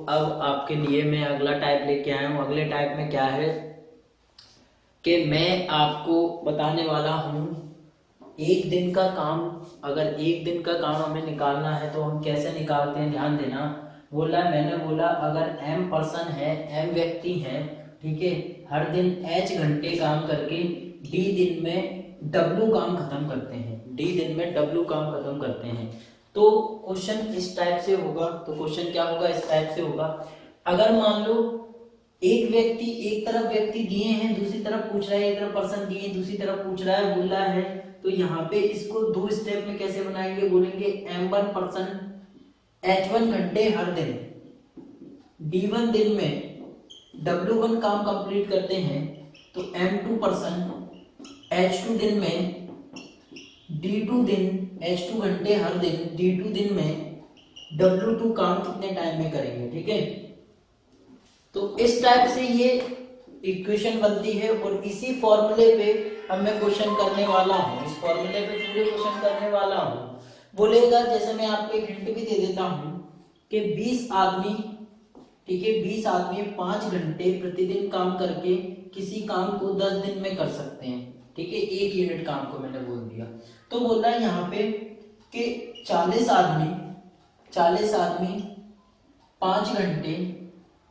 अब आपके लिए मैं अगला टाइप लेके आया हूँ। अगले टाइप में क्या है कि मैं आपको बताने वाला हूँ एक दिन का काम। अगर एक दिन का काम हमें निकालना है तो हम कैसे निकालते हैं, ध्यान देना। मैंने बोला अगर m पर्सन है, m व्यक्ति है, ठीक है, हर दिन h घंटे काम करके d दिन में w काम खत्म करते हैं, d दिन में w काम खत्म करते हैं, तो क्वेश्चन इस टाइप से होगा। तो क्वेश्चन क्या होगा, इस टाइप से होगा। अगर मान लो एक व्यक्ति, एक तरफ व्यक्ति दिए हैं, दूसरी तरफ पूछ रहा है, एक तरफ पर्सन दिए दूसरी तरफ पूछ रहा है, बोल रहा है, तो यहाँ पे इसको दो स्टेप में कैसे बनाएंगे, बोलेंगे m1 पर्सन h1 घंटे हर दिन d1 दिन में w1 काम कंप्लीट करते हैं, तो m2 पर्सन h2 दिन में d2 दिन h2 घंटे हर दिन d2 दिन में w2 काम कितने टाइम में करेंगे, ठीक है। तो इस टाइप से ये इक्वेशन बनती है और इसी फॉर्मूले पे अब मैं क्वेश्चन करने वाला हूँ, इस फॉर्मूले पे पूरे क्वेश्चन करने वाला हूँ। बोलेगा, जैसे मैं आपको एक हिंट भी दे देता हूँ कि 20 आदमी, ठीक है, 20 आदमी 5 घंटे प्रतिदिन काम करके किसी काम को 10 दिन में कर सकते हैं, ठीक है, 1 यूनिट काम को मैंने बोल दिया। तो बोल रहा है यहाँ पे कि 40 आदमी 5 घंटे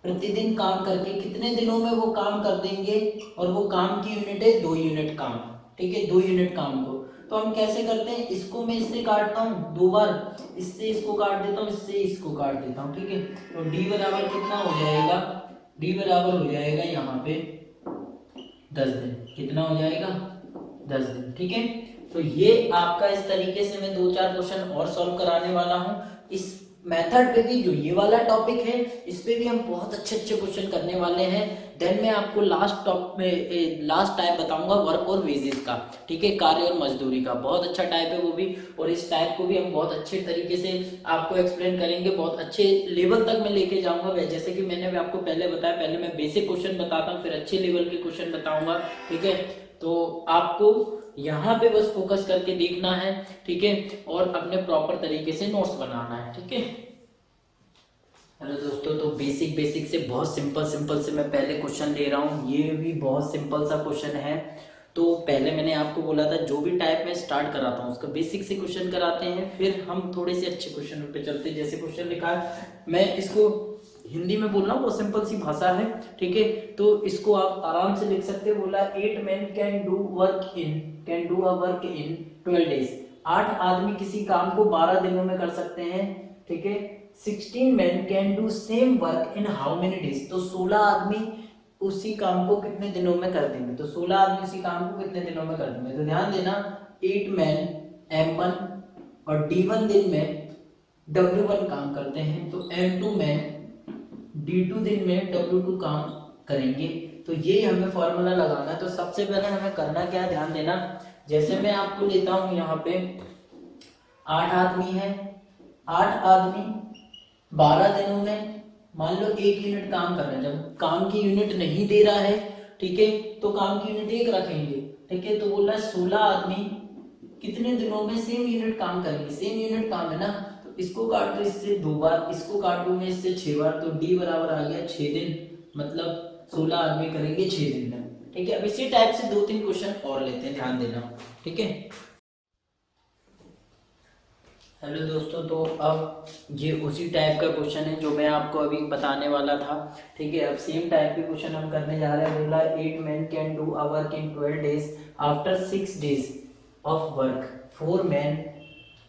प्रतिदिन काम करके कितने दिनों में वो काम कर देंगे, और वो काम की यूनिट है 2 यूनिट काम, ठीक है, 2 यूनिट काम को। तो हम कैसे करते हैं, इसको मैं इससे काटता हूँ 2 बार, इससे इसको काट देता हूँ, इससे इसको काट देता हूँ, ठीक है। तो d बराबर कितना हो जाएगा, d बराबर हो जाएगा यहाँ पे 10 दिन। कितना हो जाएगा, 10 दिन, ठीक है। तो ये आपका इस तरीके से मैं 2-4 क्वेश्चन और सॉल्व कराने वाला हूँ। इस मेथड पे भी, जो ये वाला टॉपिक है, इस पे भी हम बहुत अच्छे क्वेश्चन करने वाले हैं। देन मैं आपको लास्ट टाइप बताऊंगा वर्क और वेजेस का, ठीक है, कार्य और मजदूरी का। बहुत अच्छा टाइप है वो भी, और इस टाइप को भी हम बहुत अच्छे तरीके से आपको एक्सप्लेन करेंगे, बहुत अच्छे लेवल तक मैं लेके जाऊंगा। जैसे कि मैंने भी आपको पहले बताया, पहले मैं बेसिक क्वेश्चन बताता हूँ, फिर अच्छे लेवल के क्वेश्चन बताऊंगा, ठीक है। तो आपको यहाँ पे बस फोकस करके देखना है, ठीक है, और अपने प्रॉपर तरीके से नोट्स बनाना है, ठीक है। हेलो दोस्तों, तो बेसिक से बहुत सिंपल से मैं पहले क्वेश्चन ले रहा हूँ। ये भी बहुत सिंपल सा क्वेश्चन है। तो पहले मैंने आपको बोला था जो भी टाइप में स्टार्ट कराता हूँ उसका बेसिक से क्वेश्चन कराते हैं, फिर हम थोड़े से अच्छे क्वेश्चन पे चलते हैं। जैसे क्वेश्चन लिखा है, मैं इसको हिंदी में बोल रहा हूँ, वो सिंपल सी भाषा है, ठीक है, तो इसको आप आराम से लिख सकते हैं। बोला 8 men can do a work in 12 days। 8 आदमी किसी काम को 12 दिनों में कर सकते हैं, ठीक है। 16 men can do same work in how many days. तो 16 आदमी उसी काम को कितने दिनों में कर देंगे, तो 16 आदमी उसी काम को कितने दिनों में कर देंगे। तो ध्यान देना, 8 men m1 और d1 दिन में w1 काम करते हैं, तो m2 men d2 दिन में w2 काम करेंगे। तो ये हमें फॉर्मूला लगाना है। तो सबसे पहले हमें करना क्या है, ध्यान देना। जैसे मैं आपको लेता हूं यहाँ पे 8 आदमी है, 8 आदमी 12 दिनों में मान लो 1 यूनिट काम कर रहे हैं। जब काम की यूनिट नहीं दे रहा है, ठीक है, तो काम की यूनिट 1 रखेंगे, ठीक है। तो बोल रहा है 16 आदमी कितने दिनों में सेम यूनिट काम करेंगे, सेम यूनिट काम है ना, तो इसको काट दो इससे 2 बार, इसको काट दूंगा इससे 6 बार, तो d बराबर आ गया 6 दिन, मतलब 16 आदमी करेंगे 6 दिन में, ठीक है। अब इसी टाइप से 2-3 क्वेश्चन और लेते हैं, ध्यान देना, ठीक है। हेलो दोस्तों, तो अब ये उसी टाइप का क्वेश्चन है जो मैं आपको अभी बताने वाला था, ठीक है। अब सेम टाइप के क्वेश्चन हम करने जा रहे हैं। बोला 8 men can do a work in 12 days। After 6 days of work 4 men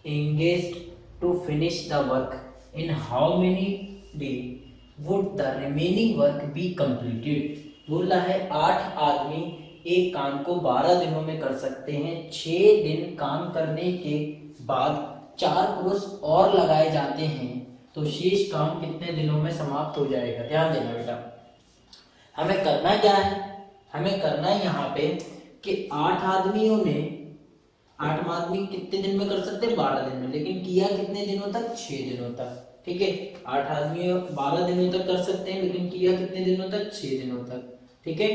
engaged to finish the work in how many days would the remaining work be completed। बोल रहा है 8 आदमी एक काम को 12 दिनों में कर सकते हैं। 6 दिन काम करने के बाद 4 पुरुष और लगाए जाते हैं, तो शेष काम कितने दिनों में समाप्त हो जाएगा। ध्यान देना बेटा, हमें करना क्या है, हमें करना है यहाँ पे कि 8 आदमियों ने, 8 आदमी कितने दिन में कर सकते हैं, 12 दिन में, लेकिन किया कितने दिनों तक, 6 दिनों तक, ठीक है। 8 आदमी 12 दिनों तक कर सकते हैं, लेकिन किया कितने दिनों तक, 6 दिनों तक, ठीक है।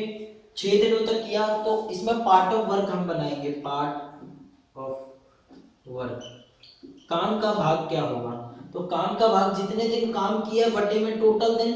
6 दिनों तक किया, तो इसमें पार्ट ऑफ वर्क हम बनाएंगे, पार्ट ऑफ वर्क, काम का भाग क्या होगा। तो काम का भाग जितने दिन काम किया बटे में टोटल दिन,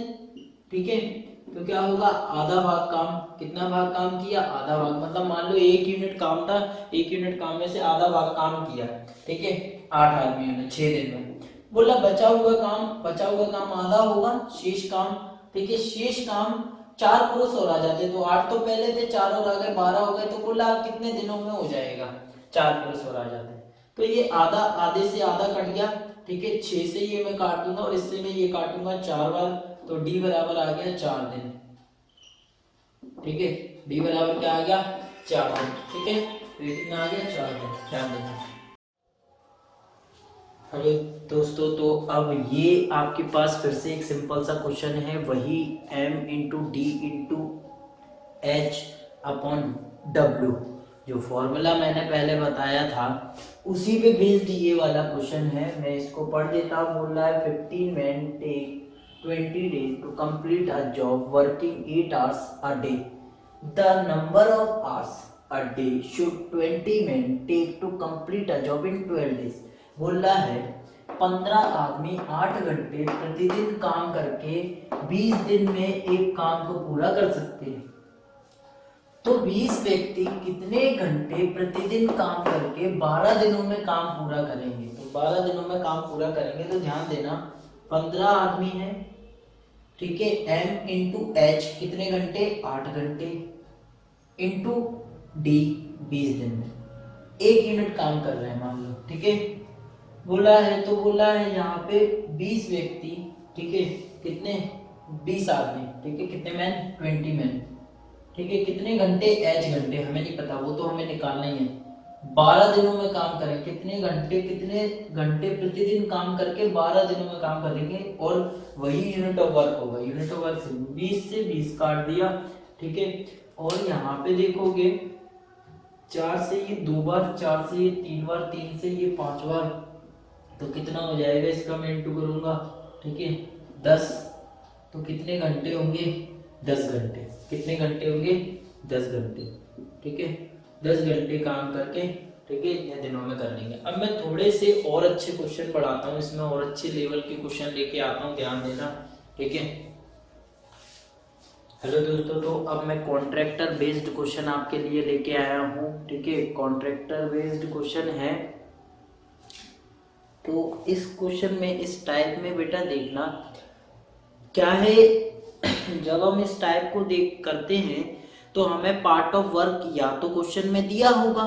ठीक है। तो क्या होगा, आधा भाग काम, कितना भाग काम किया, आधा भाग, मतलब मान लो 1 यूनिट काम था, 1 यूनिट काम में से आधा भाग काम किया, ठीक है, 8 आदमियों ने 6 दिन में। बोला बचा हुआ काम आधा होगा, शेष काम, ठीक है, शेष काम 4 पुरुष और आ जाते, तो 8 तो पहले थे, 4 और आ गए, 12 हो गए, तो बोला आप कितने दिनों में हो जाएगा, 4 पुरुष और आ जाते। तो ये आधा, आधे से आधा कट गया, ठीक है, 6 से ये मैं काट दूंगा और इससे मैं ये काटूंगा 4 बार, तो डी बराबर आ गया 4 दिन, ठीक है, डी बराबर क्या आ गया 4 दिन, ठीक है, तो ये कितना आ गया 4 दिन, ध्यान देना। अरे दोस्तों, तो अब ये आपके पास फिर से एक सिंपल सा क्वेश्चन है, वही m into D into H upon W, जो फॉर्मूला मैंने पहले बताया था उसी पे बेस्ड ये वाला क्वेश्चन है। मैं इसको पढ़ देता हूँ। बोल रहा है 15 men take 20 days to complete a job working 8 hours a day. The number of hours a day should 20 men take to complete a job in 12 days. बोल रहा है 15 आदमी 8 घंटे प्रतिदिन काम करके 20 दिन में एक काम को पूरा कर सकते हैं, तो 20 व्यक्ति कितने घंटे प्रतिदिन काम करके 12 दिनों में काम पूरा करेंगे। तो 12 दिनों में काम पूरा करेंगे, तो ध्यान देना 15 आदमी है, ठीक है, m इंटू एच कितने घंटे, 8 घंटे, इंटू डी 20 दिन में 1 यूनिट काम कर रहे हैं मान लो, ठीक है। बोला है, तो बोला है यहाँ पे 20 व्यक्ति, ठीक है, कितने 20 आदमी, ठीक है, कितने मैन 20 मैन, ठीक है, कितने घंटे एच घंटे हमें नहीं पता, वो तो हमें निकालना ही है। 12 दिनों में काम करें, कितने घंटे प्रतिदिन काम करके 12 दिनों में काम करेंगे, और वही यूनिट ऑफ वर्क होगा। यूनिट ऑफ वर्क से 20 से 20 काट दिया, ठीक है, और यहाँ पे देखोगे 4 से ये 2 बार, 4 से ये 3 बार, 3 से ये 5 बार, तो कितना हो जाएगा, इसका मैं इंटू करूंगा, ठीक है, 10, तो कितने घंटे होंगे 10 घंटे, कितने घंटे होंगे 10 घंटे, ठीक है, 10 घंटे काम करके, ठीक है, इतने दिनों में कर लेंगे। अब मैं थोड़े से और अच्छे क्वेश्चन पढ़ाता हूँ, इसमें और अच्छे लेवल के क्वेश्चन लेके आता हूँ, ध्यान देना, ठीक है। हेलो दोस्तों, तो अब मैं कॉन्ट्रैक्टर बेस्ड क्वेश्चन आपके लिए लेके आया हूँ, ठीक है, कॉन्ट्रैक्टर बेस्ड क्वेश्चन है। तो इस क्वेश्चन में इस टाइप में बेटा देखना क्या है, जब हम इस टाइप को देख करते हैं तो हमें पार्ट ऑफ वर्क या तो क्वेश्चन में दिया होगा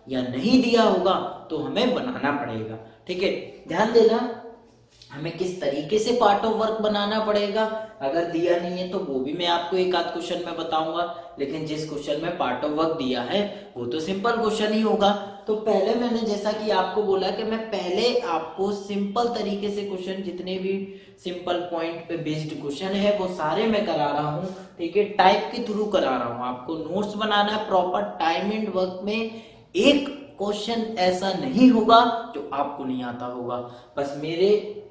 या नहीं दिया होगा, तो हमें बनाना पड़ेगा, ठीक है। ध्यान देना हमें किस तरीके से पार्ट ऑफ वर्क बनाना पड़ेगा, अगर दिया नहीं है तो वो भी मैं आपको एक आध क्वेश्चन में बताऊंगा, लेकिन जिस क्वेश्चन में पार्ट ऑफ वर्क दिया है वो तो सिंपल क्वेश्चन ही होगा। तो पहले मैंने जैसा कि आपको बोला कि मैं पहले आपको सिंपल तरीके से क्वेश्चन, जितने भी सिंपल पॉइंट पे बेस्ड क्वेश्चन है वो सारे मैं करा रहा हूँ, ठीक है, टाइप के थ्रू करा रहा हूँ। आपको नोट्स बनाना है प्रॉपर टाइम एंड वर्क में, एक क्वेश्चन ऐसा नहीं होगा जो आपको नहीं आता होगा। बस मेरे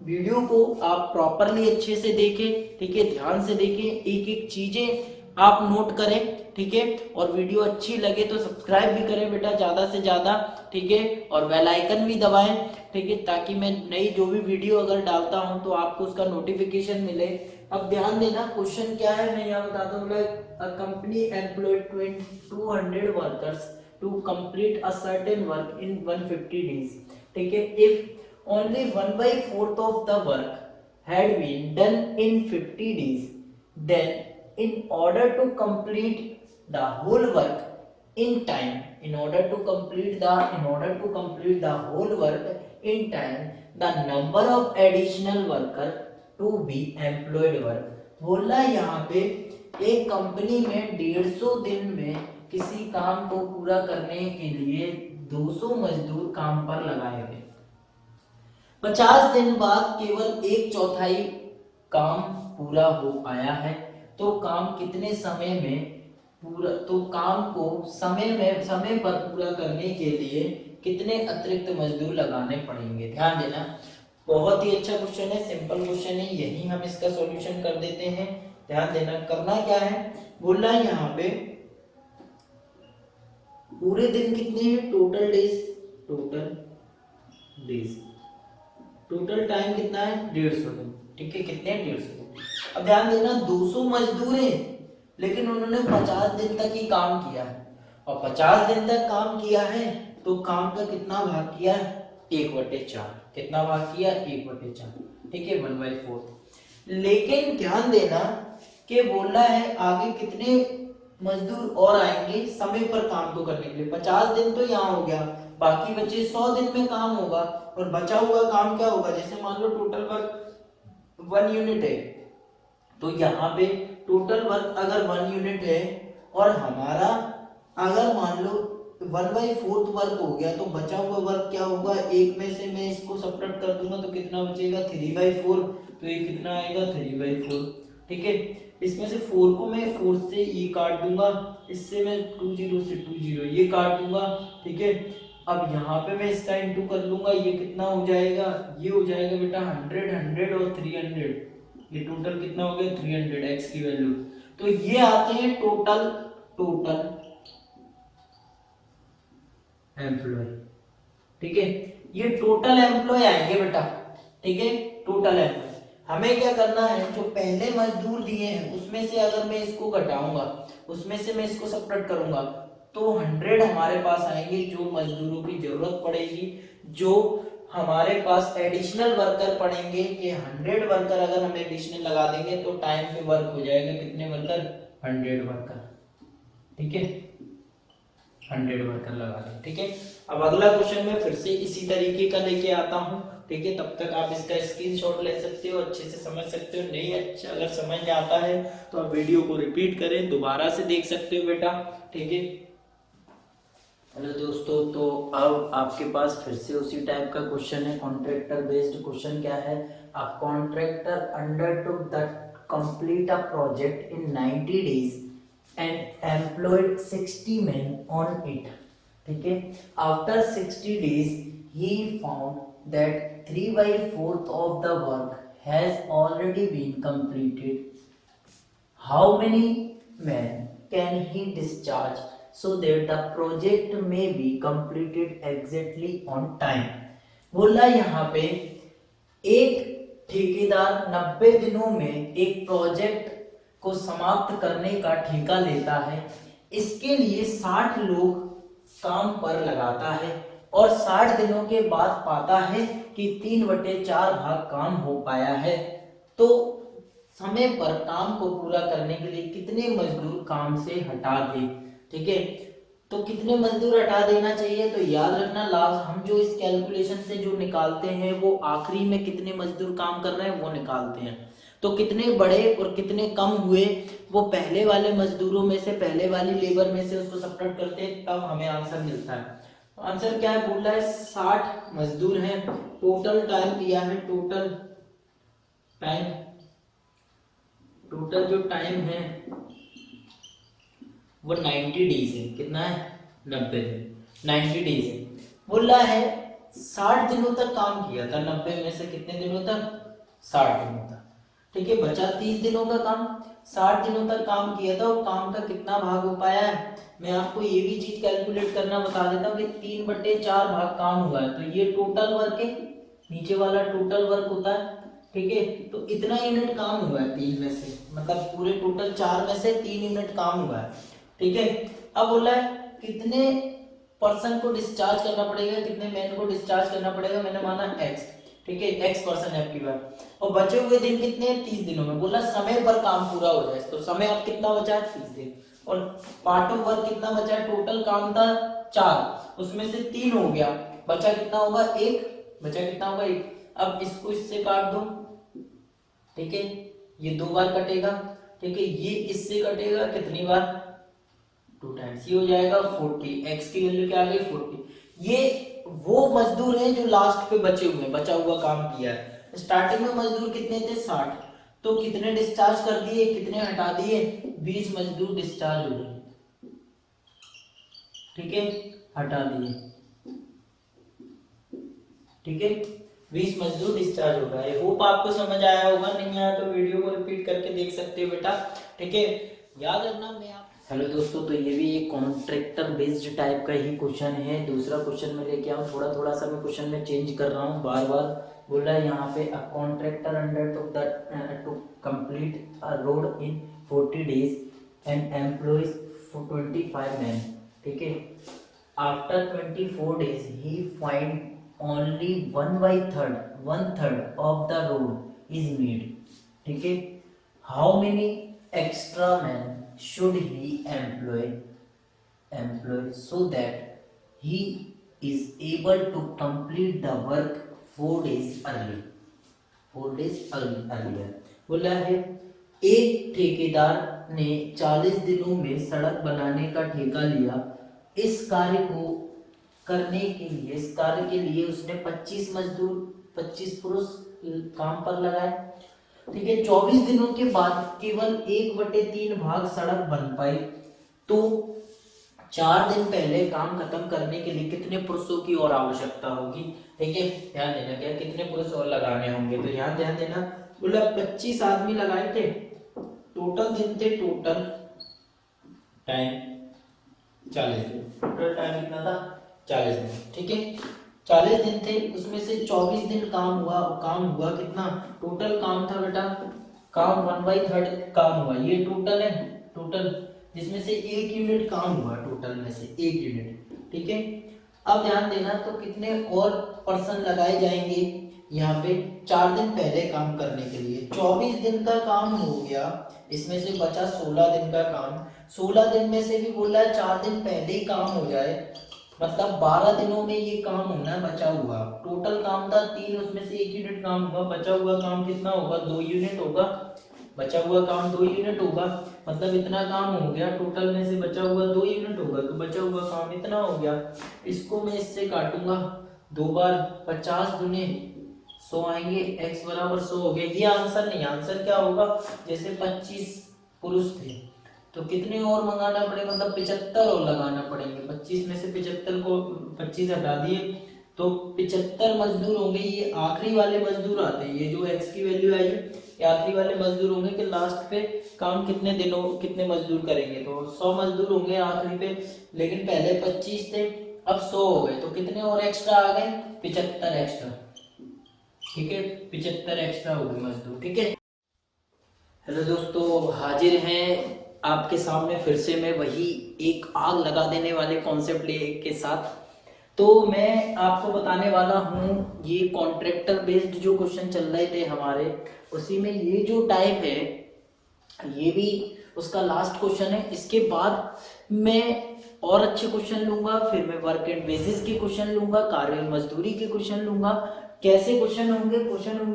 वीडियो को आप प्रॉपरली अच्छे से देखें, ठीक है, ध्यान से देखें, एक एक चीजें आप नोट करें, ठीक है, और वीडियो अच्छी लगे तो सब्सक्राइब भी करें बेटा ज्यादा से ज्यादा, ठीक है, और बेल आइकन भी दबाएं, ठीक है, ताकि मैं नई जो भी वीडियो अगर डालता हूं तो आपको उसका नोटिफिकेशन मिले। अब ध्यान देना क्वेश्चन क्या है, मैं यहाँ बताता हूँ। A company employed 200 workers to complete a certain work in 150 days, ठीक है, if only 1/4 of the work had been done in 50 days, then in order to complete the whole work in time, in order to complete the whole work in time, the number of additional worker to be employed work। बोला यहाँ पे एक company में 150 दिन में किसी काम को पूरा करने के लिए 200 मजदूर काम पर लगाए गए, 50 दिन बाद केवल 1/4 काम पूरा हो आया है, तो काम कितने समय में पूरा, तो काम को समय पर पूरा करने के लिए कितने अतिरिक्त मजदूर लगाने पड़ेंगे। ध्यान देना बहुत ही अच्छा क्वेश्चन है, सिंपल क्वेश्चन है, यही हम इसका सॉल्यूशन कर देते हैं। ध्यान देना करना क्या है, बोल रहा है यहाँ पे पूरे दिन कितने हैं, टोटल डेज टोटल टाइम कितना है 150 दिन, ठीक है, कितने 150 दिन। अब ध्यान देना 200 मजदूर हैं लेकिन उन्होंने 50 दिन तक ही काम किया है, और 50 दिन तक काम किया है तो काम का कितना भाग किया, 1/4, कितना भाग किया 1/4, ठीक है, 1/4। लेकिन ध्यान देना कि बोला है आगे कितने मजदूर और आएंगे समय पर काम को करने के लिए। 50 दिन तो यहाँ हो गया, बाकी बचे 100 दिन में काम होगा, और बचा हुआ काम क्या होगा, जैसे मान लो टोटल वर्क 1 यूनिट है, तो यहाँ पे टोटल वर्क अगर 1 यूनिट है और हमारा अगर मान लो 1/4 वर्क हो गया, तो बचा हुआ वर्क क्या होगा, एक में से मैं इसको सब्ट्रैक्ट कर दूंगा तो कितना बचेगा 3/4, तो ये कितना आएगा 3/4, ठीक है। इसमें से 4 को मैं 4 से ये काट दूंगा, इससे मैं 2 0 से 2 0 ये काट दूंगा, ठीक है। अब यहाँ पे मैं इसका इंटू कर लूंगा, ये कितना हो जाएगा, ये हो जाएगा बेटा 100 100 और 300, ये टोटल कितना हो गया 300 एक्स की वैल्यू। तो ये आते हैं टोटल एम्प्लॉय, ठीक है, ये टोटल एम्प्लॉय आएंगे बेटा, ठीक है, टोटल एम्प्लॉय। हमें क्या करना है, जो पहले मजदूर दिए हैं उसमें से अगर मैं इसको घटाऊंगा, उसमें से मैं इसको सब्ट्रैक्ट करूंगा, तो 100 हमारे पास आएंगे जो मजदूरों की जरूरत पड़ेगी, जो हमारे पास एडिशनल वर्कर पड़ेंगे कि 100 वर्कर अगर हम एडिशनल लगा देंगे तो टाइम पे वर्क हो जाएगा, कितने वर्कर 100 वर्कर, ठीक है, 100 वर्कर लगा दें, ठीक है। अब अगला क्वेश्चन मैं फिर से इसी तरीके का लेके आता हूँ, ठीक है, तब तक आप इसका स्क्रीनशॉट ले सकते हो, अच्छे से समझ सकते हो, नहीं अच्छा अगर समझ में आता है तो आप वीडियो को रिपीट करें, दोबारा से देख सकते हो बेटा, ठीक है। हेलो दोस्तों, तो अब आपके पास फिर से उसी टाइप का क्वेश्चन है, कॉन्ट्रैक्टर बेस्ड क्वेश्चन। क्या है, a contractor undertook the complete a project in 90 days and employed 60 men on it, ठीक है। After 60 days he found that 3/4 of the work has already been completed. How many men can he discharge so that the project may be completed exactly on time? बोला यहाँ पे एक ठेकेदार 90 दिनों में एक प्रोजेक्ट को समाप्त करने का ठेका लेता है, इसके लिए 60 लोग काम पर लगाता है और 60 दिनों के बाद पाता है कि 3/4 भाग काम हो पाया है, तो समय पर काम को पूरा करने के लिए कितने मजदूर काम से हटा दे, ठीक है। तो कितने मजदूर हटा देना चाहिए, तो याद रखना लास्ट हम जो इस कैलकुलेशन से जो निकालते हैं वो आखिरी में कितने मजदूर काम कर रहे हैं वो निकालते हैं, तो कितने बढ़े और कितने कम हुए वो पहले वाले मजदूरों में से, पहले वाली लेबर में से उसको सब्ट्रैक्ट करते हैं, तब हमें आंसर मिलता है। आंसर क्या है, बोल रहा है 60 मजदूर हैं, टोटल टाइम दिया है, टोटल जो टाइम है वो 90 डेज है, कितना है 90 दिन, 90 डेज है। बोल रहा है 60 दिनों तक काम किया था, 90 में से कितने दिनों तक 60 दिनों तक, ठीक है, बचा 30 दिनों का काम, 60 दिनों तक काम किया था और काम का कितना भाग हो पाया है, मैं आपको ये भी चीज कैलकुलेट करना बता देता हूँ कि 3/4 भाग काम हुआ है, तो ये टोटल वर्क है, नीचे वाला टोटल वर्क होता है, ठीक है, तो इतना यूनिट काम हुआ है 3 में से, मतलब पूरे टोटल 4 में से 3 यूनिट काम हुआ है, ठीक है। अब बोला है कितने पर्सन को डिस्चार्ज करना पड़ेगा, कितने मैन को डिस्चार्ज करना पड़ेगा, मैंने माना x, ठीक है, x पर्सन है आपकी बार, और बचे हुए दिन कितने हैं 30 दिनों में। बोला समय पर काम पूरा हो जाए, तो समय अब कितना बचा है 30 दिन, और पार्ट ऑफ वर्क कितना बचा है, टोटल काम था 4, उसमें से 3 हो गया, बचा कितना होगा 1, बचा कितना होगा 1। अब इसको इससे काट दो, ठीक है, ये 2 बार कटेगा, ठीक है, ये इससे कटेगा कितनी बार 2 टाइम्स, ये हो जाएगा 40, x की वैल्यू क्या आ गई 40। ये वो मजदूर हैं जो लास्ट पे बचे हुए हैं, बचा हुआ काम किया है। स्टार्टिंग में मजदूर कितने थे 60, तो कितने डिस्चार्ज कर दिए, कितने हटा दिए, 20 मजदूर डिस्चार्ज हो गए, ठीक है, हटा दिए, ठीक है, 20 मजदूर डिस्चार्ज हो गए। आई होप आपको समझ आया होगा, नहीं आया तो वीडियो को रिपीट करके देख सकते हो बेटा, ठीक है, याद रखना। मैं हेलो दोस्तों, तो ये भी एक कॉन्ट्रैक्टर बेस्ड टाइप का ही क्वेश्चन है, दूसरा क्वेश्चन में लेके आऊँ, थोड़ा थोड़ा सा मैं क्वेश्चन में चेंज कर रहा हूँ बार बार, बोल रहा है यहाँ पे a contractor under to complete a road in 40 days and employees 25 men, ठीक है। After 24 days he find only 1/3 of the road is made, ठीक है। How many extra man should he employ so that he is able to complete the work 4 days earlier। बोला है एक ठेकेदार ने 40 दिनों में सड़क बनाने का ठेका लिया। इस कार्य के लिए उसने 25 पुरुष काम पर लगाए, ठीक है। 24 दिनों के बाद केवल 1/3 भाग सड़क बन पाई। तो 4 दिन पहले काम खत्म करने के लिए कितने पुरुषों की और आवश्यकता होगी, ठीक है। ध्यान देना क्या कितने पुरुष और लगाने होंगे, तो यहाँ ध्यान देना बोला 25 आदमी लगाए थे, टोटल दिन थे, टोटल टाइम 40 दिन, टोटल टाइम कितना था 40 दिन, ठीक है। 40 दिन थे, उसमें से 24 दिन काम हुआ कितना, टोटल काम था बेटा, काम 1/3 काम हुआ, ये टोटल है, टोटल जिसमें से 1 यूनिट काम हुआ, टोटल में से 1 यूनिट, ठीक है। अब ध्यान देना तो कितने और पर्सन लगाए जाएंगे यहाँ पे 4 दिन पहले काम करने के लिए। 24 दिन का काम हो गया, इसमें से बचा 16 दिन का काम। 16 दिन में से भी बोला है 4 दिन पहले ही काम हो जाए, मतलब 12 दिनों में ये काम होना है बचा हुआ। टोटल काम था 3, उसमें से 1 यूनिट काम हुआ, बचा हुआ काम कितना होगा 2 यूनिट होगा, बचा हुआ काम 2 यूनिट होगा, मतलब इतना काम हो गया, टोटल में से बचा हुआ 2 यूनिट होगा, तो बचा हुआ काम इतना हो गया। इसको मैं इससे काटूंगा 2 बार, 50 दूने 100 आएंगे, x बराबर 100 हो गया। ये आंसर नहीं, आंसर क्या होगा, जैसे 25 पुरुष थे तो कितने और मंगाना पड़ेगा, मतलब 75 और लगाना पड़ेंगे। 25 में से 75 को 25 हटा दिए तो 75 मजदूर होंगे। ये आखिरी वाले मजदूर आते हैं, ये जो x की वैल्यू आई है ये आखिरी वाले मजदूर होंगे कि लास्ट पे काम कितने मजदूर करेंगे, तो 100 मजदूर होंगे आखिरी पे, लेकिन पहले 25 थे अब 100 हो गए, तो कितने और एक्स्ट्रा आ गए 75 एक्स्ट्रा, ठीक है। 75 एक्स्ट्रा हो गए मजदूर, ठीक है। हेलो दोस्तों, हाजिर हैं आपके सामने फिर से मैं वही एक आग लगा देने वाले कॉन्सेप्ट के साथ। तो मैं आपको बताने वाला हूँ ये कॉन्ट्रैक्टर बेस्ड जो क्वेश्चन चल रहे थे हमारे, उसी में ये जो टाइप है ये भी उसका लास्ट क्वेश्चन है। इसके बाद मैं और अच्छे क्वेश्चन लूंगा, फिर मैं वर्क एंड वेजेस के क्वेश्चन लूंगा, कार्य और मजदूरी के क्वेश्चन लूंगा। कैसे क्वेश्चन होंगे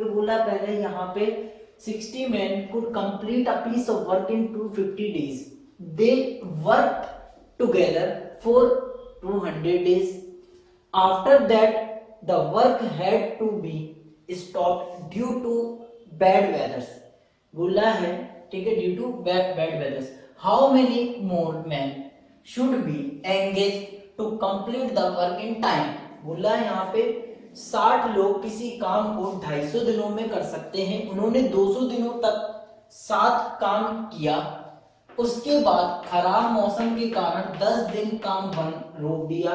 बोला पहले यहाँ पे 60 men could complete a piece of work in 250 days. They worked together for 200 days. After that, the work had to be stopped due to bad weather. बोला है, ठीक है, due to bad weather. How many more men should be engaged to complete the work in time? बोला है यहाँ पे 60 लोग किसी काम को 250 दिनों में कर सकते हैं। उन्होंने 200 दिनों तक 7 काम किया, उसके बाद खराब मौसम के कारण 10 दिन काम रोक दिया।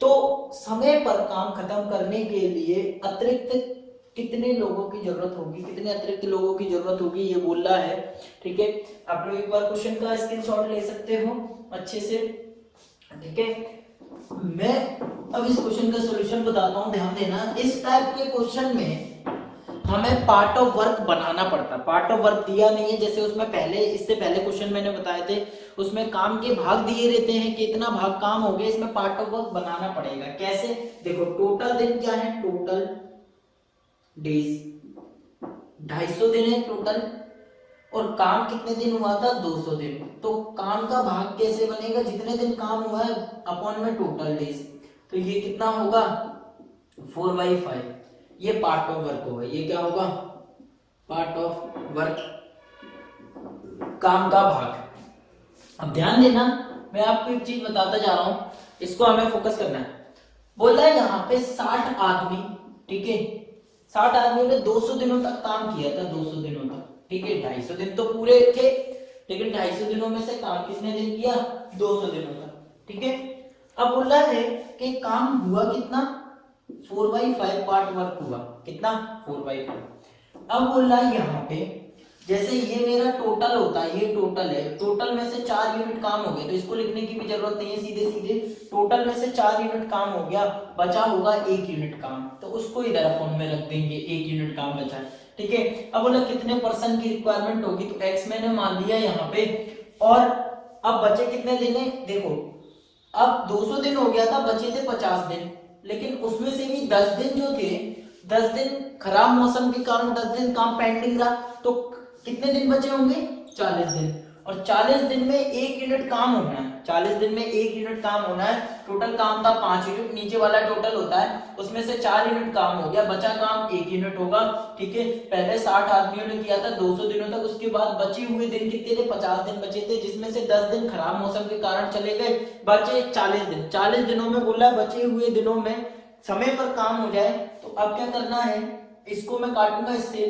तो समय पर काम खत्म करने के लिए अतिरिक्त कितने लोगों की जरूरत होगी, कितने अतिरिक्त लोगों की जरूरत होगी ये बोल रहा है, ठीक है। आप लोग एक बार क्वेश्चन का स्क्रीनशॉट ले सकते हो अच्छे से, ठीक है। मैं अब इस क्वेश्चन का सॉल्यूशन बताता हूं, ध्यान देना। इस टाइप के क्वेश्चन में हमें पार्ट ऑफ वर्क बनाना पड़ता है। पार्ट ऑफ वर्क दिया नहीं है, जैसे उसमें इससे पहले क्वेश्चन मैंने बताए थे, उसमें काम के भाग दिए रहते हैं कि इतना भाग काम हो गया, इसमें पार्ट ऑफ वर्क बनाना पड़ेगा। कैसे, देखो टोटल दिन क्या है, टोटल डेज 250 दिन है टोटल, और काम कितने दिन हुआ था 200 दिन। तो काम का भाग कैसे बनेगा, जितने दिन काम हुआ है अपॉन में टोटल डेज, तो ये कितना होगा 4/5, ये पार्ट ऑफ वर्क होगा। ये क्या होगा, पार्ट ऑफ वर्क, काम का भाग। अब ध्यान देना, मैं आपको एक चीज बताता जा रहा हूं, इसको हमें फोकस करना है। बोला है यहाँ पे 60 आदमी, ठीक है, 60 आदमियों ने 200 दिनों तक काम किया था, 200 दिनों तक, ठीक है। 250 दिन तो पूरे थे, लेकिन 250 दिनों में से काम कितने दिन किया 200 दिनों तक, ठीक है। अब बोला है कि काम हुआ कितना 4/5 पार्ट वर्क हुआ, कितना 4/5। अब बोल रहा है यहाँ पे जैसे ये मेरा टोटल होता है, ये टोटल है, टोटल में से 4 यूनिट काम हो गए, तो इसको लिखने की भी जरूरत नहीं है, सीधे सीधे टोटल में से 4 यूनिट काम हो गया, बचा होगा 1 यूनिट काम, तो उसको इधर अकाउंट में रख देंगे, 1 यूनिट काम बचा है, ठीक है। अब बोला कितने परसेंट की रिक्वायरमेंट होगी, तो एक्स मैंने मान लिया यहाँ पे, और अब बचे कितने दिन है, देखो अब 200 दिन हो गया था, बचे थे 50 दिन, लेकिन उसमें से भी 10 दिन जो थे, 10 दिन खराब मौसम के कारण 10 दिन काम पेंडिंग रहा, तो कितने दिन बचे होंगे, 40 दिन, और 40 दिन में 1 यूनिट काम होना है, 40 दिन में 1 यूनिट काम होना है, टोटल काम था 5 यूनिट, नीचे वाला टोटल होता है, उसमें से 4 यूनिट काम हो गया, बचा काम 1 यूनिट होगा, ठीक है। पहले 60 आदमियों ने किया था 200 दिनों तक, उसके बाद बचे हुए दिन कितने थे, 50 दिन बचे थे, जिसमें से 10 दिन खराब मौसम के कारण चले गए, बचे 40 दिन, 40 दिनों में बोला बचे हुए दिनों में समय पर काम हो जाए, तो अब क्या करना है, इसको मैं काटूंगा इससे,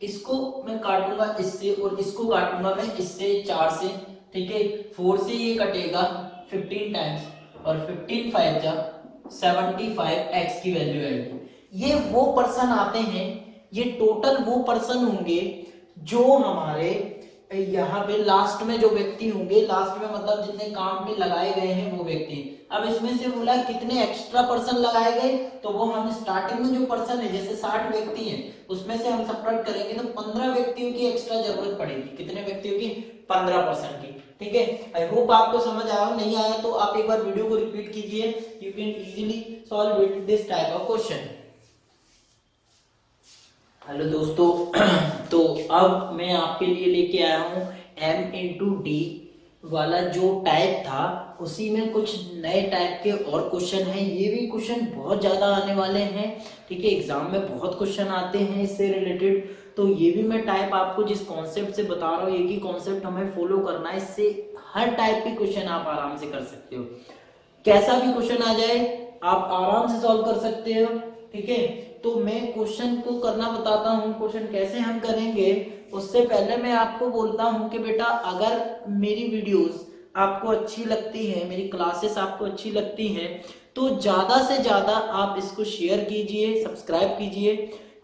इसको मैं काटूंगा इससे, और इसको काटूंगा मैं इससे, 4 से, ठीक है। 4 से ये कटेगा 15 टाइम्स, और 15 5 जा 75 एक्स की वैल्यू आएगी। ये वो पर्सन आते हैं, ये टोटल वो पर्सन होंगे जो हमारे यहाँ पे लास्ट में जो व्यक्ति होंगे, लास्ट में मतलब जितने काम पे लगाए गए हैं वो व्यक्ति। अब इसमें से बोला कितने एक्स्ट्रा पर्सन लगाए गए, तो वो हम स्टार्टिंग में जो पर्सन है, जैसे 60 व्यक्ति हैं, उसमें से हम सबट्रैक्ट करेंगे तो 15 व्यक्तियों की एक्स्ट्रा जरूरत पड़ेगी, कितने व्यक्तियों की, 15% की, ठीक है। आई होप आपको समझ आया, नहीं आया तो आप एक बार वीडियो को रिपीट कीजिए, you can easily solve it this type of question. Hello दोस्तों, तो अब मैं आपके लिए लेके आया हूँ M×D वाला जो टाइप था, उसी में कुछ नए टाइप के और क्वेश्चन हैं। ये भी क्वेश्चन बहुत ज़्यादा आने वाले हैं, ठीक है, एग्जाम में बहुत क्वेश्चन आते हैं इससे रिलेटेड, तो ये भी मैं टाइप आपको जिस कॉन्सेप्ट से बता रहा हूँ, एक ही कॉन्सेप्ट हमें फॉलो करना है, इससे हर टाइप के क्वेश्चन आप आराम से कर सकते हो, कैसा भी क्वेश्चन आ जाए आप आराम से सॉल्व कर सकते हो, ठीक है। तो मैं क्वेश्चन को करना बताता हूँ, क्वेश्चन कैसे हम करेंगे उससे पहले मैं आपको बोलता हूँ कि बेटा अगर मेरी वीडियोस आपको अच्छी लगती है, मेरी क्लासेस आपको अच्छी लगती हैं, तो ज़्यादा से ज़्यादा आप इसको शेयर कीजिए, सब्सक्राइब कीजिए,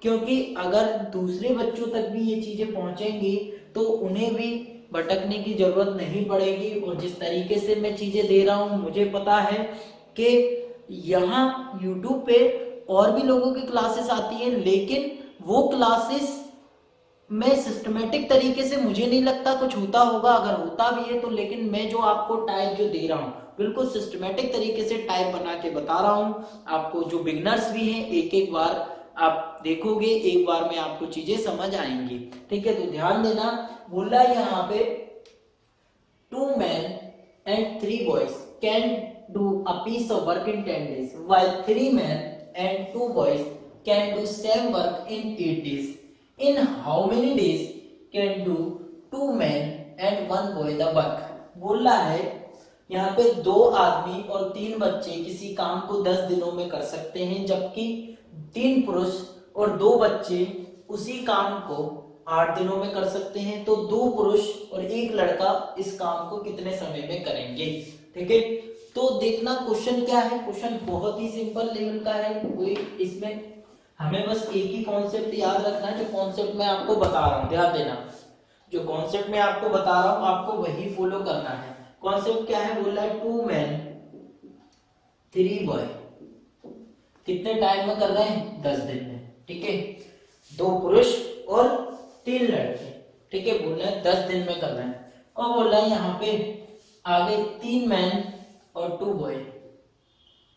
क्योंकि अगर दूसरे बच्चों तक भी ये चीज़ें पहुँचेंगी तो उन्हें भी भटकने की जरूरत नहीं पड़ेगी। और जिस तरीके से मैं चीज़ें दे रहा हूँ, मुझे पता है कि यहाँ YouTube पे और भी लोगों की क्लासेस आती हैं, लेकिन वो क्लासेस में सिस्टमेटिक तरीके से मुझे नहीं लगता कुछ होता होगा, अगर होता भी है तो, लेकिन मैं जो आपको टाइप जो दे रहा हूँ बिल्कुल सिस्टमेटिक तरीके से टाइप बना के बता रहा हूँ आपको। जो बिगनर्स भी हैं, एक एक बार आप देखोगे, एक बार में आपको चीजें समझ आएंगी, ठीक है। तो ध्यान देना, बोला यहाँ पे 2 men and 3 boys can do a piece of work in 10 days, while 3 men and 2 boys can do same work in 8 days. In how many days can do 2 men and 1 boy the work? बोल रहा है यहाँ पे 2 आदमी और 3 बच्चे किसी काम को 10 दिनों में कर सकते हैं, जबकि 3 पुरुष और 2 बच्चे उसी काम को 8 दिनों में कर सकते हैं। तो 2 पुरुष और 1 लड़का इस काम को कितने समय में करेंगे, ठीक है। तो देखना क्वेश्चन क्या है, क्वेश्चन बहुत ही सिंपल लेवल का है, कोई इसमें हमें बस एक ही कॉन्सेप्ट याद रखना है, जो कॉन्सेप्ट मैं आपको बता रहा हूँ, ध्यान देना, जो कॉन्सेप्ट मैं आपको बता रहा हूँ आपको वही फॉलो करना है। कॉन्सेप्ट क्या है, बोल रहा है 2 men 3 boy कितने टाइम में कर रहे हैं, 10 दिन में, ठीक है। 2 पुरुष और 3 लड़के, ठीक है, बोल रहे हैं 10 दिन में कर रहे हैं। और बोल रहा है यहाँ पे आगे 3 men और 2 boy,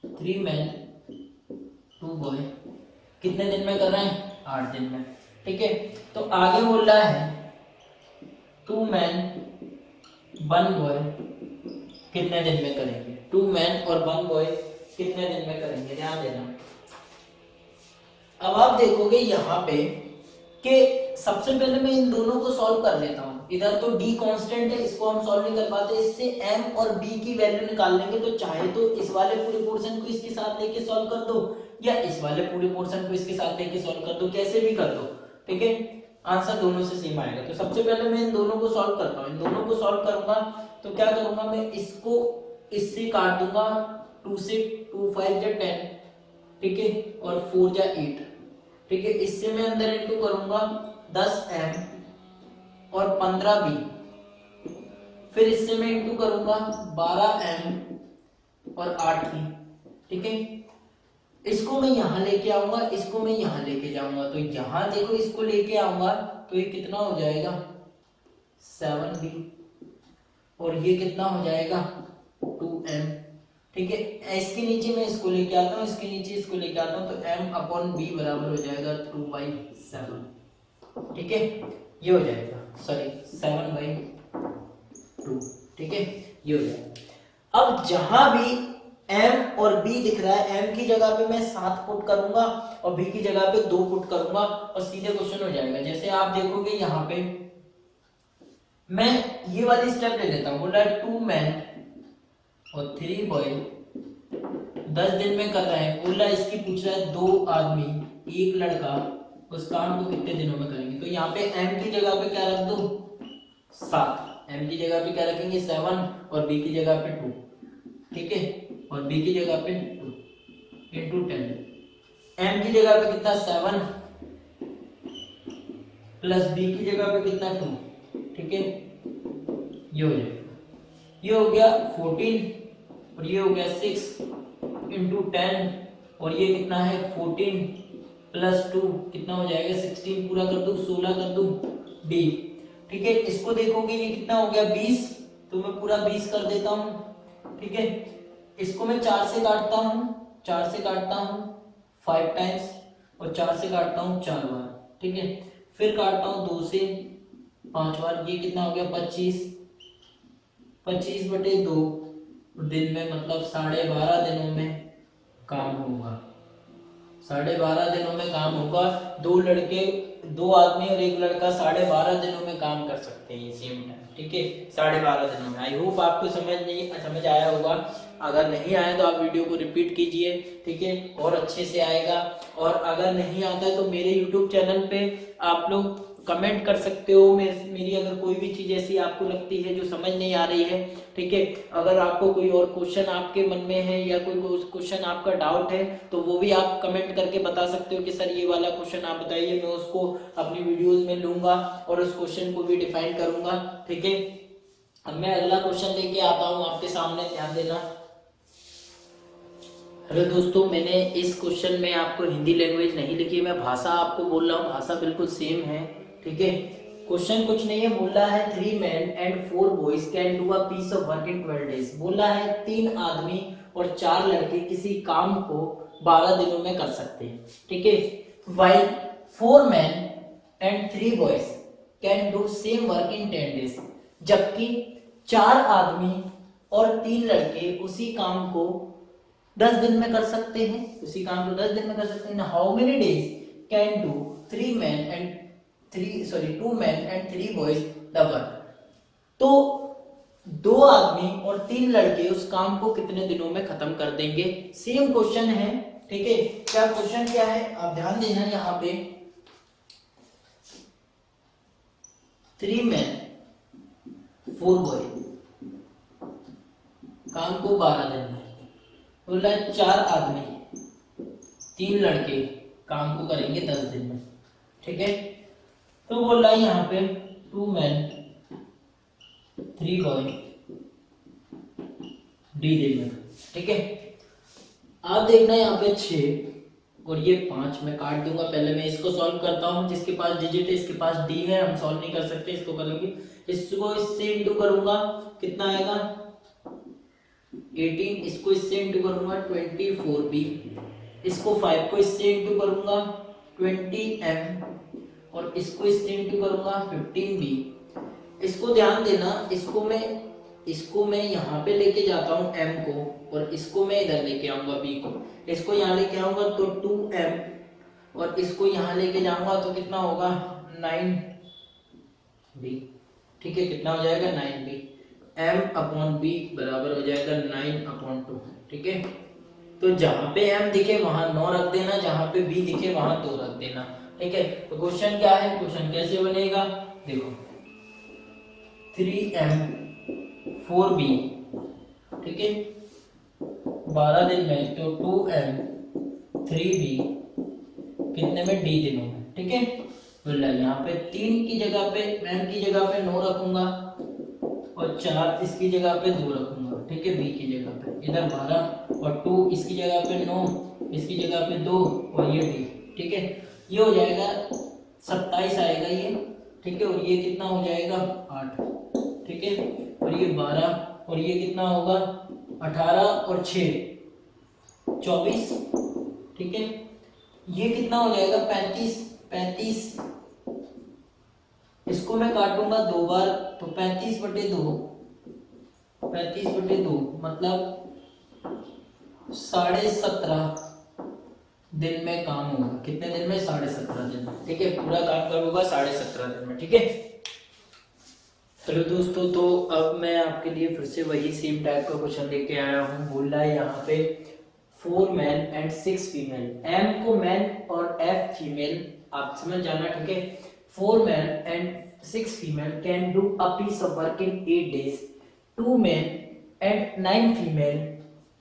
3 men 2 boy कितने दिन में कर रहे हैं, 8 दिन में, ठीक है। तो आगे बोल रहा है 2 men 1 boy कितने दिन में करेंगे, 2 men और 1 boy कितने दिन में करेंगे, ध्यान देना। अब आप देखोगे यहाँ पे कि सबसे पहले मैं इन दोनों को सॉल्व कर लेता हूँ, इधर तो d कांस्टेंट है, इसको हम सॉल्व नहीं कर पाते, इससे m और b की वैल्यू निकाल लेंगे। तो चाहे तो इस वाले पूरे पोर्शन को इसके साथ लेके सॉल्व कर दो, या इस वाले पूरे पोर्शन को इसके साथ लेके सॉल्व कर दो, कैसे भी कर दो, ठीक है, आंसर दोनों से सेम आएगा। तो सबसे पहले मैं इन दोनों को सॉल्व करता हूँ, इन दोनों को सॉल्व करूंगा तो क्या करूंगा मैं, इसको इससे काट दूंगा 2 से, 2 5 जा 10, ठीक है, और 4 जा 8, ठीक है। इससे मैं अंदर इंटू करूंगा 10m और 15b, फिर इससे मैं इंटू करूंगा 12m और 8b, ठीक है। इसको मैं यहां लेके आऊंगा, इसको मैं यहां लेके जाऊंगा, तो यहां देखो इसको लेके आऊंगा तो ये कितना हो जाएगा 7b, और ये कितना हो जाएगा 2m, ठीक है। इसके नीचे मैं इसको लेके आता हूँ, इसके नीचे इसको लेके आता हूँ, तो m/b बराबर हो जाएगा 2/7, ठीक है। ये हो जाएगा, सॉरी 7/2, ठीक है, ये हो जाएगा। अब जहां भी m और b दिख रहा है, m की जगह पे मैं 7 पुट करूंगा और b की जगह पे 2 पुट करूंगा और सीधे क्वेश्चन हो जाएगा। जैसे आप देखोगे यहाँ पे मैं ये वाली स्टेप ले लेता हूँ, बोला 2 मैन और 3 बॉय 10 दिन में कर रहे हैं, बोला इसकी पूछ रहा है 2 आदमी 1 लड़का उस काम को कितने दिनों में करेंगे। तो यहाँ पे m की जगह पे क्या रख दो 7, m की जगह पे क्या रखेंगे 7 और b की जगह पे 2, ठीक है, और b की जगह पे 2 इंटू 10, m की जगह पे कितना 7 प्लस b की जगह पे कितना 2, ठीक है, ये हो जाएगा, ये हो गया 14 और ये हो गया 6 इंटू 10, और ये कितना है 14 प्लस 2 कितना हो जाएगा 16, पूरा कर दूं 16 कर दूं b, ठीक है। इसको देखोगे ये कितना हो गया 20, तो मैं पूरा 20 कर देता हूं, ठीक है। इसको मैं 4 से काटता हूं, 4 से काटता हूं 5 टाइम्स और 4 से काटता हूं 4 बार, ठीक है। फिर काटता हूं 2 से 5 बार, ये कितना हो गया 25, 25/2 दिन में, मतलब 12.5 दिनों में काम होगा, 12.5 दिनों में काम होगा। 2 लड़के 2 आदमी और 1 लड़का 12.5 दिनों में काम कर सकते हैं सेम टाइम, ठीक है, 12.5 दिनों में। आई होप आपको समझ आया होगा। अगर नहीं आया तो आप वीडियो को रिपीट कीजिए, ठीक है, और अच्छे से आएगा। और अगर नहीं आता है तो मेरे यूट्यूब चैनल पे आप लोग कमेंट कर सकते हो, मेरी अगर कोई भी चीज़ ऐसी आपको लगती है जो समझ नहीं आ रही है, ठीक है, अगर आपको कोई और क्वेश्चन आपके मन में है या कोई क्वेश्चन आपका डाउट है तो वो भी आप कमेंट करके बता सकते हो कि सर ये वाला क्वेश्चन आप बताइए, मैं उसको अपनी वीडियोस में लूंगा और उस क्वेश्चन को भी डिफाइन करूंगा, ठीक है। अब मैं अगला क्वेश्चन लेके आता हूँ आपके सामने, ध्यान देना। हेलो दोस्तों, मैंने इस क्वेश्चन में आपको हिंदी लैंग्वेज नहीं लिखी, मैं भाषा आपको बोल रहा हूँ, भाषा बिल्कुल सेम है, ठीक है। क्वेश्चन कुछ नहीं है, बोला है 3 men and 4 boys can do a piece of work in 12 days। बोला है 3 आदमी और 4 लड़के किसी काम को 12 दिनों में कर सकते हैं, ठीक है। while 4 men and 3 boys can do same work in 10 days। जबकि 4 आदमी और 3 लड़के उसी काम को 10 दिन में कर सकते हैं, उसी काम को 10 दिन में कर सकते हैं। How many days can do 2 men and 3 boys the work. तो 2 आदमी और 3 लड़के उस काम को कितने दिनों में खत्म कर देंगे। सेम क्वेश्चन है, ठीक है। क्या क्वेश्चन क्या है आप ध्यान देना, यहाँ पे 3 men 4 boy काम को 12 दिन में, बोला 4 आदमी 3 लड़के काम को करेंगे 10 दिन में, ठीक है। तो बोल रहा है यहाँ पे 2 men 3 boy डी दिन में, ठीक है। आप देखना यहाँ पे 6 और ये 5 मैं काट दूंगा। पहले मैं इसको सॉल्व करता हूँ, जिसके पास डिजिट है इसके पास डी है, हम सॉल्व नहीं कर सकते, इसको करेंगे, इसको इससे इंटू करूंगा, कितना आएगा 18, इसको इससे इंटू करूंगा 24b, इसको 5 को इससे इंटू करूंगा 20m और इसको इससे इंटू करूंगा 15b। इसको ध्यान देना, इसको मैं यहाँ पे लेके जाता हूँ m को और इसको मैं इधर लेके आऊंगा b को, इसको यहाँ लेके आऊंगा तो 2m और इसको यहाँ लेके जाऊंगा तो कितना होगा 9b, ठीक है। कितना हो जाएगा 9b, m/b बराबर हो जाएगा 9/2, ठीक है। तो जहां पे m दिखे वहां 9 रख देना, जहां पे b दिखे वहां 2 रख देना, ठीक है। तो क्वेश्चन क्या है, क्वेश्चन कैसे बनेगा, देखो 3m 4b, ठीक है, 12 दिन में, तो 2m 3b कितने में, d दिनों में, ठीक है। बोला यहाँ पे 3 की जगह पे, m की जगह पे 9 रखूंगा और 4 इसकी जगह पे 2 रखूंगा, ठीक है, b की जगह पे, इधर 12 और 2 इसकी जगह पे 9, इसकी जगह पे 2 और ये d, ठीक है। ये हो जाएगा 27 आएगा ये, ठीक है, और ये कितना हो जाएगा 8, ठीक है, और ये 12 और ये कितना होगा 18 और 6 24, ठीक है। ये कितना हो जाएगा 35, इसको मैं काटूंगा 2 बार, तो 35/2 मतलब 17.5 दिन में काम होगा। कितने दिन में, 17.5 दिन में, ठीक है। पूरा काम कब होगा, 17.5 दिन में, ठीक है। चलो दोस्तों, तो अब मैं आपके लिए फिर से वही सेम टाइप का क्वेश्चन लेके आया हूँ। बोल रहा है यहाँ पे 4 मैन एंड 6 फीमेल, m को मैन और f फीमेल आप समझ जाना, ठीक है। 4 man and 6 female can do a piece of work in 8 days, 2 men and 9 female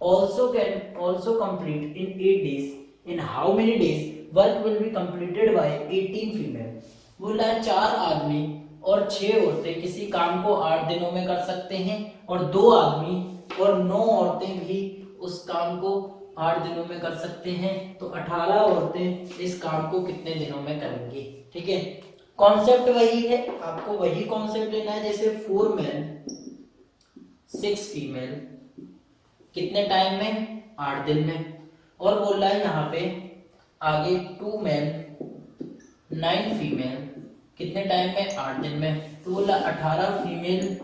also complete in 8 days. In how many days work will be completed by 18 female? बोला 4 आदमी और 6 औरतें किसी काम को 8 दिनों में कर सकते हैं, और 2 आदमी और 9 औरतें भी उस काम को 8 दिनों में कर सकते हैं, तो 18 औरतें इस काम को कितने दिनों में करेंगी, ठीक है। कॉन्सेप्ट वही है, आपको वही कॉन्सेप्ट लेना है, जैसे 4 मैन 6 फीमेल कितने टाइम में, 8 दिन में, और बोल रहा है यहाँ पे आगे 2 मैन 9 फीमेल कितने टाइम में, 8 दिन में, तो बोला 18 फीमेल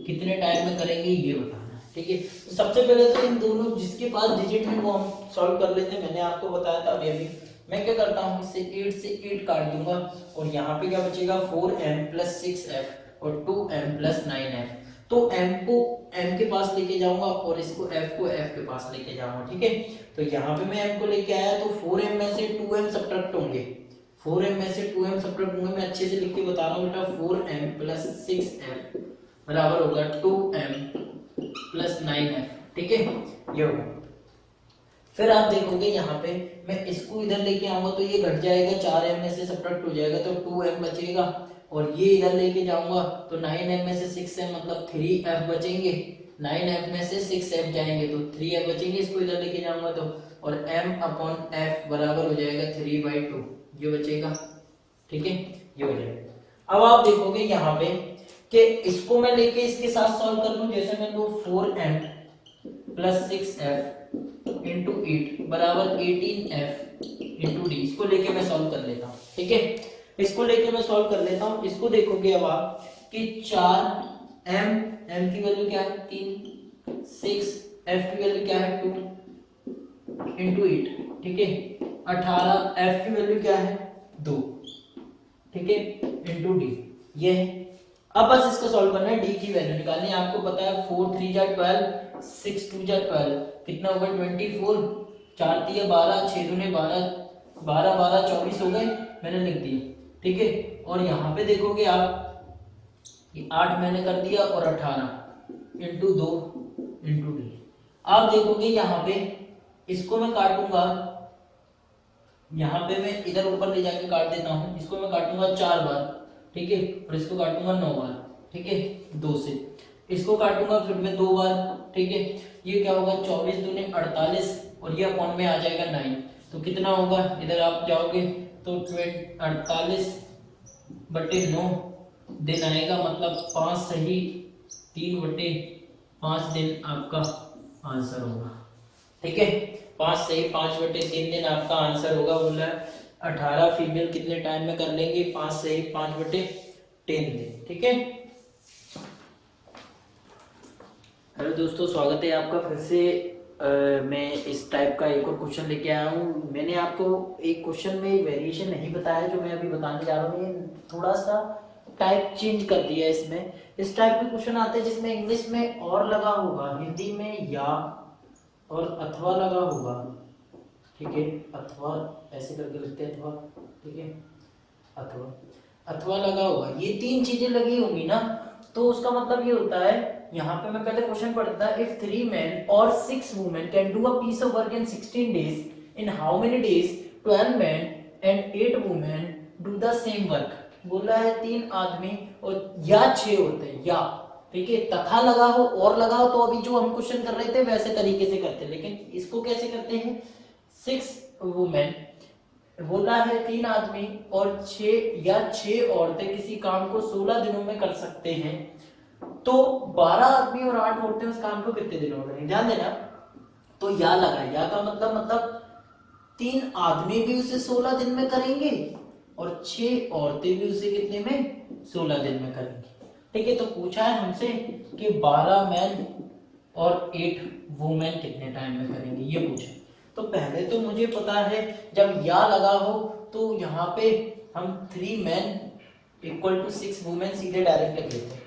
कितने टाइम में करेंगे ये बताना, ठीक है। तो सबसे पहले तो इन दोनों जिसके पास डिजिट है वो हम सॉल्व कर लेते हैं। मैंने आपको बताया था अभी मैं क्या करता हूँ, इससे 8 से 8 काट दूंगा, और यहाँ पे क्या बचेगा 4m + 6f और 2m + 9f। तो m को m के पास लेके जाऊंगा और इसको f को f के पास लेके जाऊंगा, ठीक है। तो यहाँ पे मैं m को लेके आया, तो 4m में से 2m सब्ट्रैक्ट होंगे, 4m में से 2m सब्ट्रैक्ट होंगे। मैं अच्छे से लिख के बता रहा हूँ बेटा, 4m + 6f बराबर होगा 2m + 9f, ठीक है, ये होगा। फिर आप देखोगे यहाँ पे मैं इसको इधर लेके आऊंगा तो ये घट जाएगा, 4m में से सब्ट्रैक्ट हो जाएगा तो 2m बचेगा, और ये इधर लेके जाऊंगा तो 9m में से 6m मतलब 3f बचेंगे, 9f में से 6f जाएंगे तो 3f बचेंगे, इसको इधर लेके जाऊंगा तो, और m/f बराबर हो जाएगा 3/2, ये बचेगा, ठीक है, ये हो जाएगा। अब आप देखोगे यहाँ पे कि इसको मैं लेके इसके साथ सॉल्व कर लूं, जैसे मैं लूं 4m + 6f इंटू 8 बराबर 18f इंटू डी, इसको लेके मैं सॉल्व कर लेता हूँ, ठीक है, इसको लेके मैं सॉल्व कर लेता हूँ। इसको देखोगे अब आप कि 4m की वैल्यू क्या है 3, 6f की वैल्यू क्या है 2 इंटू 8, ठीक है, 18f की वैल्यू क्या है 2, ठीक है, इंटू डी, ये है। अब बस इसको सॉल्व करना है, डी की वैल्यू निकालनी है। आपको पता है 4 3 जा 12, 6 2 जा 12, कितना होगा 24, 4 3 12, 6 2 12, 12 12 24 हो गए, मैंने लिख दिया, ठीक है। और यहाँ पे देखोगे आप ये 8 मैंने कर दिया और 18 इंटू 2 इंटू डी। आप देखोगे यहाँ पे इसको मैं काटूंगा, यहाँ पे मैं इधर ऊपर ले जाके काट देता हूँ, इसको मैं काटूंगा 4 बार, ठीक है, और इसको काटूंगा 9 बार, ठीक है, 2 से इसको काटूंगा फिर मैं 2 बार, ठीक है। ये क्या होगा 24 दूनी 48 और ये अपॉन में आ जाएगा 9, तो कितना होगा, इधर आप जाओगे तो 48/9 दिन आएगा, मतलब 5 सही 3/5 दिन आपका आंसर होगा, ठीक है, 5 सही 5/3 दिन आपका आंसर होगा। बोला 18 फीमेल कितने टाइम में कर लेंगे, 5 सही 5/10 दिन, ठीक है। हेलो दोस्तों, स्वागत है आपका फिर से। मैं इस टाइप का एक और क्वेश्चन लेके आया हूँ। मैंने आपको एक क्वेश्चन में वेरिएशन नहीं बताया जो मैं अभी बताने जा रहा हूँ, ये थोड़ा सा टाइप चेंज कर दिया है इसमें। इस टाइप के क्वेश्चन आते हैं जिसमें इंग्लिश में और लगा होगा, हिंदी में या और अथवा लगा होगा, ठीक है, अथवा ऐसे करके लिखते हैं अथवा, ठीक है, अथवा लगा होगा, ये 3 चीजें लगी होंगी ना, तो उसका मतलब ये होता है यहाँ पे मैं पहले क्वेश्चन पढ़ता, इफ 3 men और 6 women can do a piece of work in 16 days, in how many days 12 men and 8 women do the same work। बोला है 3 आदमी और या 6 औरतें, या ठीक है, तथा लगा हो और लगा हो तो अभी जो हम क्वेश्चन कर रहे थे वैसे तरीके से करते हैं, लेकिन इसको कैसे करते हैं, 6 वुमेन, बोला है 3 आदमी और 6 औरतें किसी काम को 16 दिनों में कर सकते हैं, तो 12 आदमी और 8 औरतें उस काम को कितने दिनों में करेंगे, ध्यान देना। तो या लगा, या का मतलब 3 आदमी भी उसे 16 दिन में करेंगे और 6 औरतें भी उसे कितने में, 16 दिन में करेंगी। ठीक है, तो पूछा है हमसे कि 12 मैन और 8 वुमेन कितने टाइम में करेंगे, ये पूछा। तो पहले तो मुझे पता है जब या लगा हो तो यहाँ पे हम 3 मैन इक्वल टू 6 वुमेन सीधे डायरेक्ट लिख लेते हैं।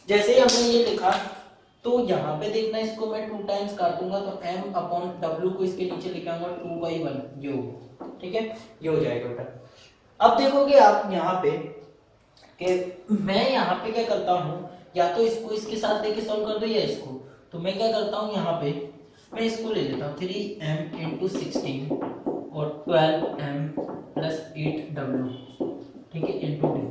जैसे ही हमने ये लिखा तो यहाँ पे देखना, इसको मैं 2 टाइम्स काटूंगा तो m अपॉन w को इसके नीचे लिखाऊंगा 2/1, ये हो, ठीक है, ये हो जाएगा बेटा। अब देखोगे आप यहाँ पे कि मैं यहाँ पे क्या करता हूँ, या तो इसको इसके साथ लेके सॉल्व कर दो या इसको, तो मैं क्या करता हूँ यहाँ पे मैं इसको ले लेता हूँ 3m इंटू 16 और 12m प्लस 8w, ठीक है, इंटू डी।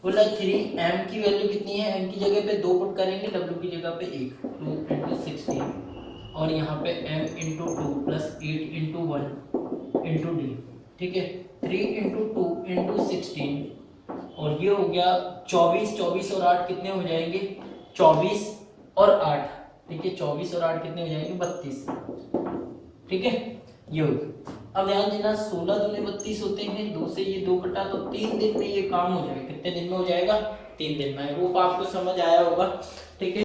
बोला 3m की वैल्यू कितनी है, m की जगह पे 2 पुट करेंगे, w की जगह पे 1, 2 इंटू 16 और यहाँ पे m into 2 plus 8 into 1 into D, ठीक है, 3 इंटू 2 इंटू 16 और ये हो गया 24, 24 और 8 कितने हो जाएंगे, 24 और 8, ठीक है, 24 और 8 कितने हो जाएंगे, 32, ठीक है, ये हो गया। अब ध्यान देना 16 दूनी 32 होते हैं, 2 से ये 2 कटा तो 3 दिन में ये काम हो जाएगा, कितने दिन में हो जाएगा, 3 दिन में। वो आपको समझ आया होगा, ठीक है।